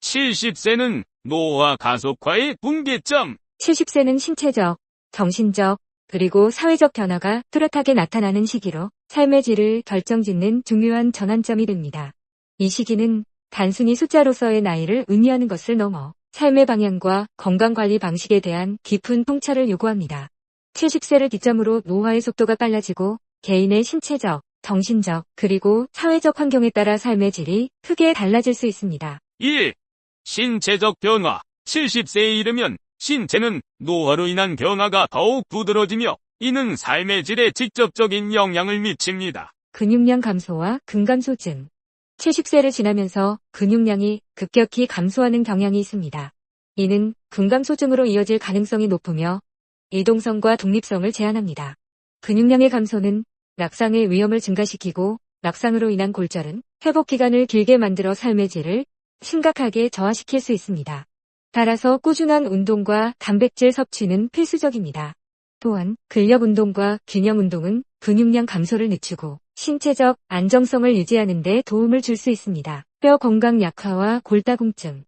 70세는 노화 가속화의 분기점. 70세는 신체적, 정신적, 그리고 사회적 변화가 뚜렷하게 나타나는 시기로 삶의 질을 결정짓는 중요한 전환점이 됩니다. 이 시기는 단순히 숫자로서의 나이를 의미하는 것을 넘어 삶의 방향과 건강관리 방식에 대한 깊은 통찰을 요구합니다. 70세를 기점으로 노화의 속도가 빨라지고 개인의 신체적, 정신적, 그리고 사회적 환경에 따라 삶의 질이 크게 달라질 수 있습니다. 1. 신체적 변화. 70세에 이르면 신체는 노화로 인한 변화가 더욱 부드러워지며 이는 삶의 질에 직접적인 영향을 미칩니다. 근육량 감소와 근감소증. 70세를 지나면서 근육량이 급격히 감소하는 경향이 있습니다. 이는 근감소증으로 이어질 가능성이 높으며 이동성과 독립성을 제한합니다. 근육량의 감소는 낙상의 위험을 증가시키고 낙상으로 인한 골절은 회복 기간을 길게 만들어 삶의 질을 심각하게 저하시킬 수 있습니다. 따라서 꾸준한 운동과 단백질 섭취는 필수적입니다. 또한 근력 운동과 균형 운동은 근육량 감소를 늦추고 신체적 안정성을 유지하는 데 도움을 줄 수 있습니다. 뼈 건강 약화와 골다공증.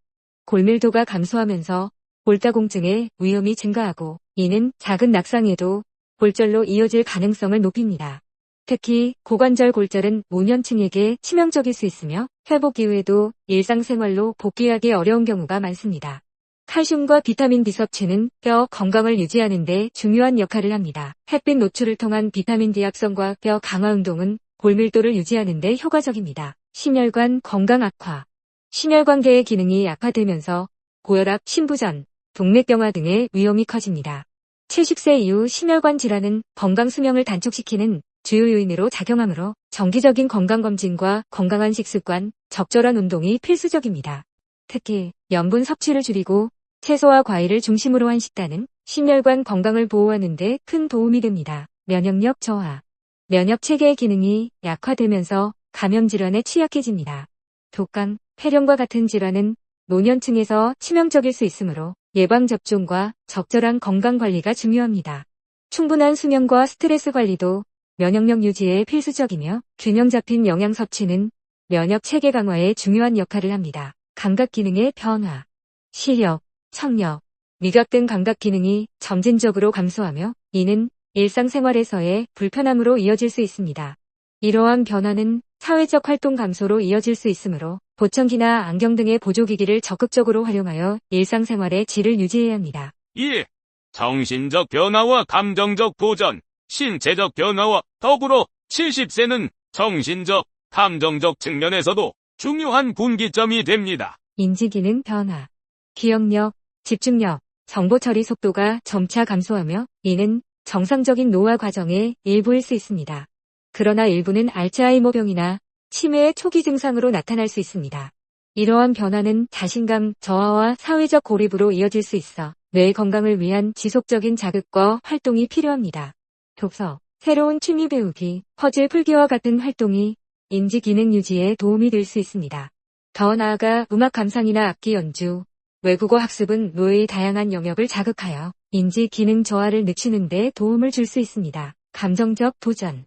골밀도가 감소하면서 골다공증의 위험이 증가하고 이는 작은 낙상에도 골절로 이어질 가능성을 높입니다. 특히 고관절 골절은 노년층에게 치명적일 수 있으며 회복 이후에도 일상생활로 복귀하기 어려운 경우가 많습니다. 칼슘과 비타민 D 섭취는 뼈 건강을 유지하는 데 중요한 역할을 합니다. 햇빛 노출을 통한 비타민 D 합성과 뼈 강화 운동은 골밀도를 유지하는 데 효과적입니다. 심혈관 건강 악화. 심혈관계의 기능이 약화되면서 고혈압, 심부전, 동맥경화 등의 위험이 커집니다. 70세 이후 심혈관 질환은 건강 수명을 단축시키는 주요 요인으로 작용하므로 정기적인 건강검진과 건강한 식습관, 적절한 운동이 필수적입니다. 특히 염분 섭취를 줄이고 채소와 과일을 중심으로 한 식단은 심혈관 건강을 보호하는 데 큰 도움이 됩니다. 면역력 저하. 면역 체계의 기능이 약화되면서 감염 질환에 취약해집니다. 독감, 폐렴과 같은 질환은 노년층에서 치명적일 수 있으므로 예방접종과 적절한 건강관리가 중요합니다. 충분한 수면과 스트레스 관리도 면역력 유지에 필수적이며 균형 잡힌 영양 섭취는 면역 체계 강화에 중요한 역할을 합니다. 감각 기능의 변화. 시력, 청력, 미각 등 감각 기능이 점진적으로 감소하며 이는 일상생활에서의 불편함으로 이어질 수 있습니다. 이러한 변화는 사회적 활동 감소로 이어질 수 있으므로 보청기나 안경 등의 보조기기를 적극적으로 활용하여 일상생활의 질을 유지해야 합니다. 2. 정신적 변화와 감정적 도전. 신체적 변화와 더불어 70세는 정신적, 감정적 측면에서도 중요한 분기점이 됩니다. 인지기능 변화. 기억력, 집중력, 정보 처리 속도가 점차 감소하며 이는 정상적인 노화 과정의 일부일 수 있습니다. 그러나 일부는 알츠하이머병이나 치매의 초기 증상으로 나타날 수 있습니다. 이러한 변화는 자신감 저하와 사회적 고립으로 이어질 수 있어 뇌 건강을 위한 지속적인 자극과 활동이 필요합니다. 독서, 새로운 취미 배우기, 퍼즐 풀기와 같은 활동이 인지 기능 유지에 도움이 될 수 있습니다. 더 나아가 음악 감상이나 악기 연주, 외국어 학습은 뇌의 다양한 영역을 자극하여 인지 기능 저하를 늦추는 데 도움을 줄 수 있습니다. 감정적 도전.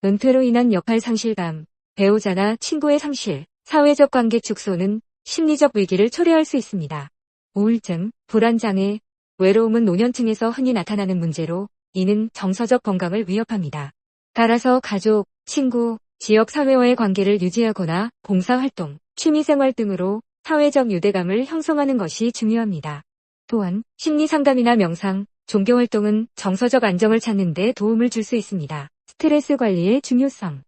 은퇴로 인한 역할 상실감, 배우자나 친구의 상실, 사회적 관계 축소는 심리적 위기를 초래할 수 있습니다. 우울증, 불안장애, 외로움은 노년층에서 흔히 나타나는 문제로 이는 정서적 건강을 위협합니다. 따라서 가족, 친구, 지역 사회와의 관계를 유지하거나 봉사활동, 취미생활 등으로 사회적 유대감을 형성하는 것이 중요합니다. 또한 심리상담이나 명상, 종교활동은 정서적 안정을 찾는 데 도움을 줄 수 있습니다. 스트레스 관리의 중요성.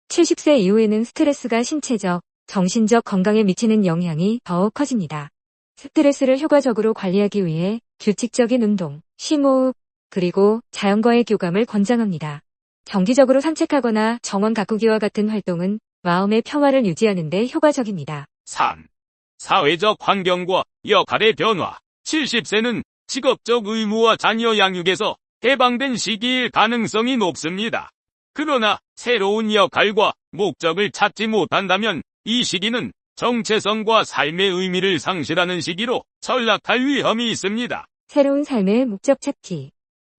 70세 이후에는 스트레스가 신체적, 정신적 건강에 미치는 영향이 더욱 커집니다. 스트레스를 효과적으로 관리하기 위해 규칙적인 운동, 심호흡, 그리고 자연과의 교감을 권장합니다. 정기적으로 산책하거나 정원 가꾸기와 같은 활동은 마음의 평화를 유지하는 데 효과적입니다. 3. 사회적 환경과 역할의 변화. 70세는 직업적 의무와 자녀 양육에서 해방된 시기일 가능성이 높습니다. 그러나 새로운 역할과 목적을 찾지 못한다면 이 시기는 정체성과 삶의 의미를 상실하는 시기로 전락할 위험이 있습니다. 새로운 삶의 목적 찾기.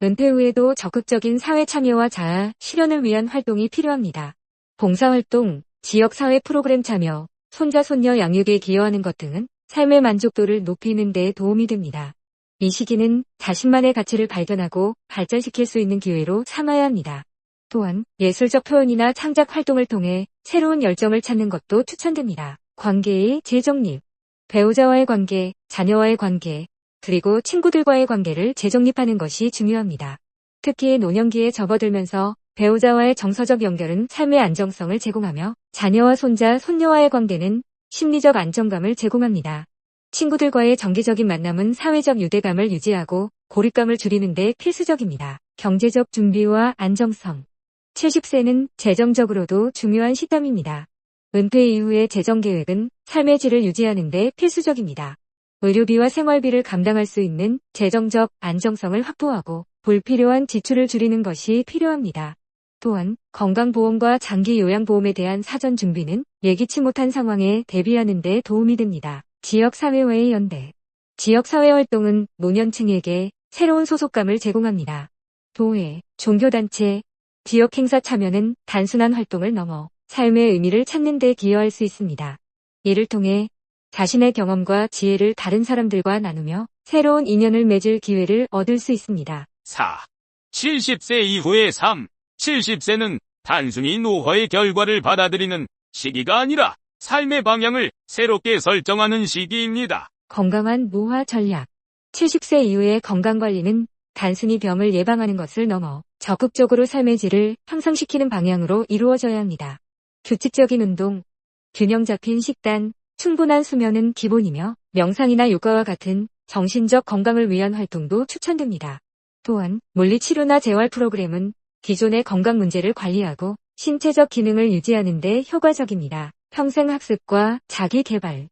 은퇴 후에도 적극적인 사회 참여와 자아, 실현을 위한 활동이 필요합니다. 봉사활동, 지역사회 프로그램 참여, 손자, 손녀 양육에 기여하는 것 등은 삶의 만족도를 높이는 데 도움이 됩니다. 이 시기는 자신만의 가치를 발견하고 발전시킬 수 있는 기회로 삼아야 합니다. 또한 예술적 표현이나 창작 활동을 통해 새로운 열정을 찾는 것도 추천됩니다. 관계의 재정립, 배우자와의 관계, 자녀와의 관계, 그리고 친구들과의 관계를 재정립하는 것이 중요합니다. 특히 노년기에 접어들면서 배우자와의 정서적 연결은 삶의 안정성을 제공하며 자녀와 손자, 손녀와의 관계는 심리적 안정감을 제공합니다. 친구들과의 정기적인 만남은 사회적 유대감을 유지하고 고립감을 줄이는 데 필수적입니다. 경제적 준비와 안정성. 70세는 재정적으로도 중요한 시점입니다. 은퇴 이후의 재정 계획은 삶의 질을 유지하는 데 필수적입니다. 의료비와 생활비를 감당할 수 있는 재정적 안정성을 확보하고 불필요한 지출을 줄이는 것이 필요합니다. 또한 건강보험과 장기 요양보험에 대한 사전 준비는 예기치 못한 상황에 대비하는 데 도움이 됩니다. 지역사회와의 연대. 지역사회활동은 노년층에게 새로운 소속감을 제공합니다. 도회, 종교단체, 지역행사 참여는 단순한 활동을 넘어 삶의 의미를 찾는 데 기여할 수 있습니다. 이를 통해 자신의 경험과 지혜를 다른 사람들과 나누며 새로운 인연을 맺을 기회를 얻을 수 있습니다. 4. 70세 이후의 삶. 70세는 단순히 노화의 결과를 받아들이는 시기가 아니라 삶의 방향을 새롭게 설정하는 시기입니다. 건강한 노화 전략. 70세 이후의 건강관리는 단순히 병을 예방하는 것을 넘어 적극적으로 삶의 질을 향상시키는 방향으로 이루어져야 합니다. 규칙적인 운동, 균형 잡힌 식단, 충분한 수면은 기본이며 명상이나 요가와 같은 정신적 건강을 위한 활동도 추천됩니다. 또한 물리치료나 재활 프로그램은 기존의 건강 문제를 관리하고 신체적 기능을 유지하는 데 효과적입니다. 평생학습과 자기개발.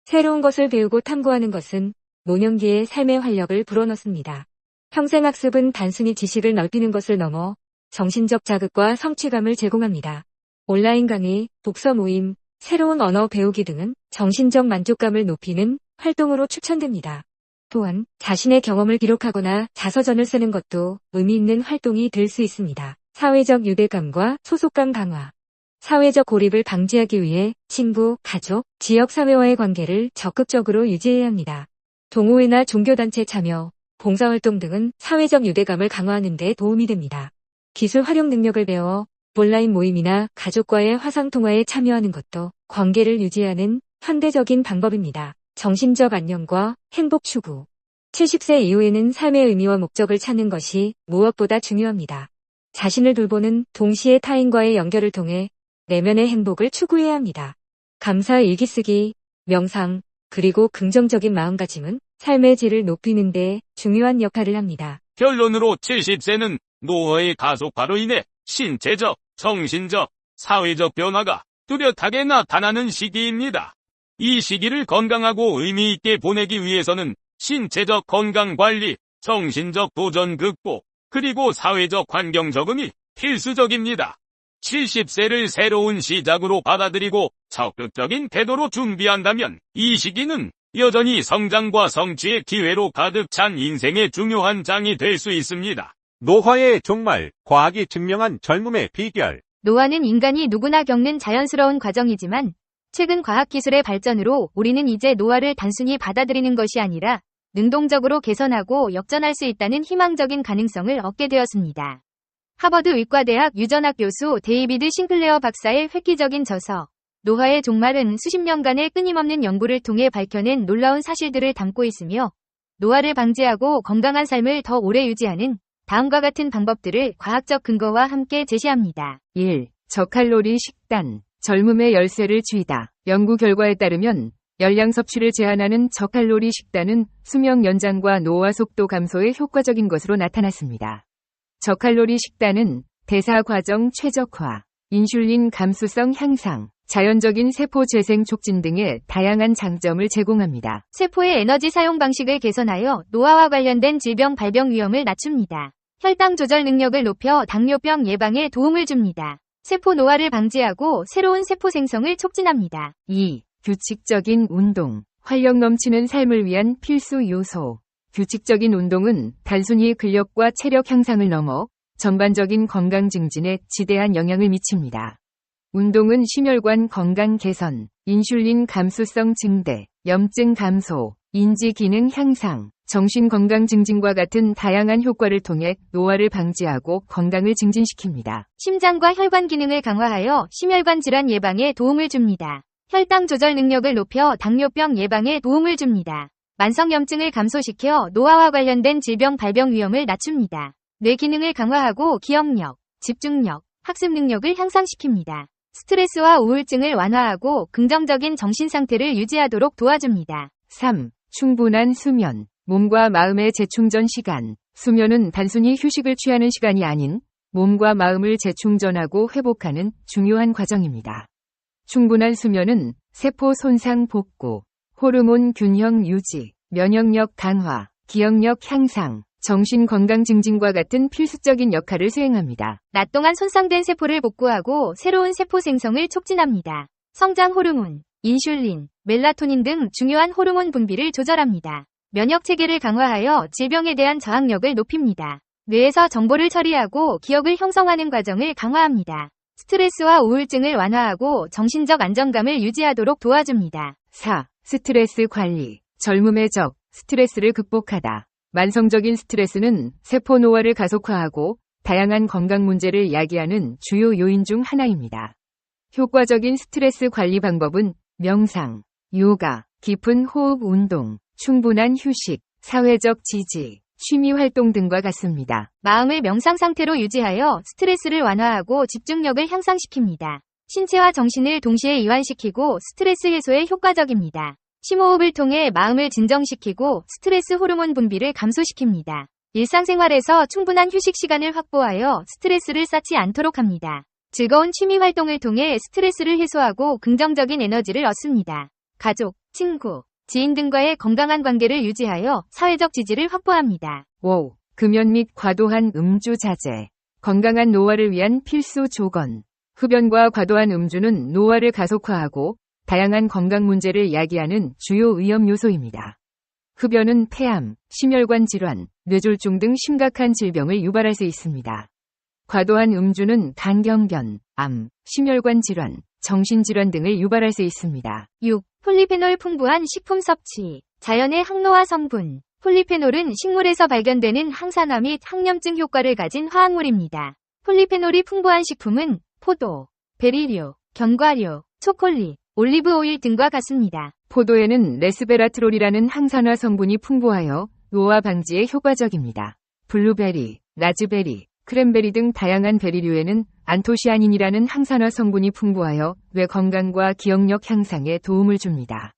새로운 것을 배우고 탐구하는 것은 노년기의 삶의 활력을 불어넣습니다. 평생학습은 단순히 지식을 넓히는 것을 넘어 정신적 자극과 성취감을 제공합니다. 온라인 강의, 독서 모임, 새로운 언어 배우기 등은 정신적 만족감을 높이는 활동으로 추천됩니다. 또한 자신의 경험을 기록하거나 자서전을 쓰는 것도 의미 있는 활동이 될 수 있습니다. 사회적 유대감과 소속감 강화. 사회적 고립을 방지하기 위해 친구, 가족, 지역사회와의 관계를 적극적으로 유지해야 합니다. 동호회나 종교단체 참여, 봉사활동 등은 사회적 유대감을 강화하는 데 도움이 됩니다. 기술 활용 능력을 배워 온라인 모임이나 가족과의 화상통화에 참여하는 것도 관계를 유지하는 현대적인 방법입니다. 정신적 안녕과 행복 추구. 70세 이후에는 삶의 의미와 목적을 찾는 것이 무엇보다 중요합니다. 자신을 돌보는 동시에 타인과의 연결을 통해 내면의 행복을 추구해야 합니다. 감사 일기 쓰기, 명상, 그리고 긍정적인 마음가짐은 삶의 질을 높이는 데 중요한 역할을 합니다. 결론으로 70세는 노화의 가속화로 인해 신체적, 정신적, 사회적 변화가 뚜렷하게 나타나는 시기입니다. 이 시기를 건강하고 의미 있게 보내기 위해서는 신체적 건강 관리, 정신적 도전 극복, 그리고 사회적 환경 적응이 필수적입니다. 70세를 새로운 시작으로 받아들이고 적극적인 태도로 준비한다면 이 시기는 여전히 성장과 성취의 기회로 가득 찬 인생의 중요한 장이 될 수 있습니다. 노화의 종말, 과학이 증명한 젊음의 비결. 노화는 인간이 누구나 겪는 자연스러운 과정이지만 최근 과학기술의 발전으로 우리는 이제 노화를 단순히 받아들이는 것이 아니라 능동적으로 개선하고 역전할 수 있다는 희망적인 가능성을 얻게 되었습니다. 하버드 의과대학 유전학 교수 데이비드 싱클레어 박사의 획기적인 저서 노화의 종말은 수십 년간의 끊임없는 연구를 통해 밝혀낸 놀라운 사실들을 담고 있으며 노화를 방지하고 건강한 삶을 더 오래 유지하는 다음과 같은 방법들을 과학적 근거와 함께 제시합니다. 1. 저칼로리 식단. 젊음의 열쇠를 쥐다. 연구 결과에 따르면 열량 섭취를 제한하는 저칼로리 식단은 수명 연장과 노화 속도 감소에 효과적인 것으로 나타났습니다. 저칼로리 식단은 대사 과정 최적화, 인슐린 감수성 향상, 자연적인 세포 재생 촉진 등의 다양한 장점을 제공합니다. 세포의 에너지 사용 방식을 개선하여 노화와 관련된 질병 발병 위험을 낮춥니다. 혈당 조절 능력을 높여 당뇨병 예방에 도움을 줍니다. 세포 노화를 방지하고 새로운 세포 생성을 촉진합니다. 2. 규칙적인 운동. 활력 넘치는 삶을 위한 필수 요소. 규칙적인 운동은 단순히 근력과 체력 향상을 넘어 전반적인 건강 증진에 지대한 영향을 미칩니다. 운동은 심혈관 건강 개선, 인슐린 감수성 증대, 염증 감소, 인지 기능 향상, 정신 건강 증진과 같은 다양한 효과를 통해 노화를 방지하고 건강을 증진시킵니다. 심장과 혈관 기능을 강화하여 심혈관 질환 예방에 도움을 줍니다. 혈당 조절 능력을 높여 당뇨병 예방에 도움을 줍니다. 만성염증을 감소시켜 노화와 관련된 질병 발병 위험을 낮춥니다. 뇌 기능을 강화하고 기억력, 집중력, 학습 능력을 향상시킵니다. 스트레스와 우울증을 완화하고 긍정적인 정신 상태를 유지하도록 도와줍니다. 3. 충분한 수면, 몸과 마음의 재충전 시간. 수면은 단순히 휴식을 취하는 시간이 아닌 몸과 마음을 재충전하고 회복하는 중요한 과정입니다. 충분한 수면은 세포 손상 복구, 호르몬 균형 유지, 면역력 강화, 기억력 향상, 정신 건강 증진과 같은 필수적인 역할을 수행합니다. 낮 동안 손상된 세포를 복구하고 새로운 세포 생성을 촉진합니다. 성장 호르몬, 인슐린, 멜라토닌 등 중요한 호르몬 분비를 조절합니다. 면역 체계를 강화하여 질병에 대한 저항력을 높입니다. 뇌에서 정보를 처리하고 기억을 형성하는 과정을 강화합니다. 스트레스와 우울증을 완화하고 정신적 안정감을 유지하도록 도와줍니다. 4. 스트레스 관리, 젊음의 적, 스트레스를 극복하다. 만성적인 스트레스는 세포 노화를 가속화하고 다양한 건강 문제를 야기하는 주요 요인 중 하나입니다. 효과적인 스트레스 관리 방법은 명상, 요가, 깊은 호흡 운동, 충분한 휴식, 사회적 지지, 취미 활동 등과 같습니다. 마음을 명상 상태로 유지하여 스트레스를 완화하고 집중력을 향상시킵니다. 신체와 정신을 동시에 이완시키고 스트레스 해소에 효과적입니다. 심호흡을 통해 마음을 진정시키고 스트레스 호르몬 분비를 감소시킵니다. 일상생활에서 충분한 휴식 시간을 확보하여 스트레스를 쌓지 않도록 합니다. 즐거운 취미 활동을 통해 스트레스를 해소하고 긍정적인 에너지를 얻습니다. 가족, 친구, 지인 등과의 건강한 관계를 유지하여 사회적 지지를 확보합니다. 5. 금연 및 과도한 음주 자제. 건강한 노화를 위한 필수 조건. 흡연과 과도한 음주는 노화를 가속화하고 다양한 건강 문제를 야기하는 주요 위험 요소입니다. 흡연은 폐암, 심혈관 질환, 뇌졸중 등 심각한 질병을 유발할 수 있습니다. 과도한 음주는 간경변, 암, 심혈관 질환, 정신질환 등을 유발할 수 있습니다. 6. 폴리페놀 풍부한 식품 섭취. 자연의 항노화 성분. 폴리페놀은 식물에서 발견되는 항산화 및 항염증 효과를 가진 화학물입니다. 폴리페놀이 풍부한 식품은 포도, 베리류, 견과류, 초콜릿, 올리브 오일 등과 같습니다. 포도에는 레스베라트롤이라는 항산화 성분이 풍부하여 노화 방지에 효과적입니다. 블루베리, 라즈베리, 크랜베리 등 다양한 베리류에는 안토시아닌이라는 항산화 성분이 풍부하여 뇌 건강과 기억력 향상에 도움을 줍니다.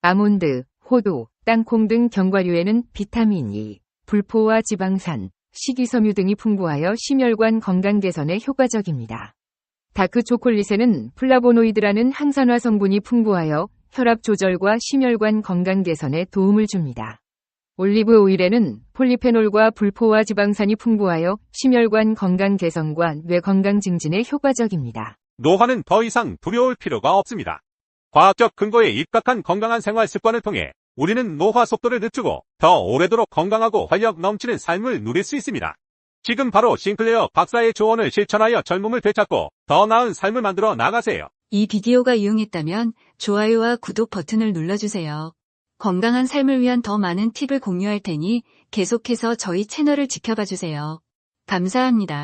아몬드, 호두, 땅콩 등 견과류에는 비타민 E, 불포화 지방산, 식이섬유 등이 풍부하여 심혈관 건강 개선에 효과적입니다. 다크 초콜릿에는 플라보노이드라는 항산화 성분이 풍부하여 혈압 조절과 심혈관 건강 개선에 도움을 줍니다. 올리브 오일에는 폴리페놀과 불포화 지방산이 풍부하여 심혈관 건강 개선과 뇌 건강 증진에 효과적입니다. 노화는 더 이상 두려울 필요가 없습니다. 과학적 근거에 입각한 건강한 생활 습관을 통해 우리는 노화 속도를 늦추고 더 오래도록 건강하고 활력 넘치는 삶을 누릴 수 있습니다. 지금 바로 싱클레어 박사의 조언을 실천하여 젊음을 되찾고 더 나은 삶을 만들어 나가세요. 이 비디오가 유용했다면 좋아요와 구독 버튼을 눌러주세요. 건강한 삶을 위한 더 많은 팁을 공유할 테니 계속해서 저희 채널을 지켜봐 주세요. 감사합니다.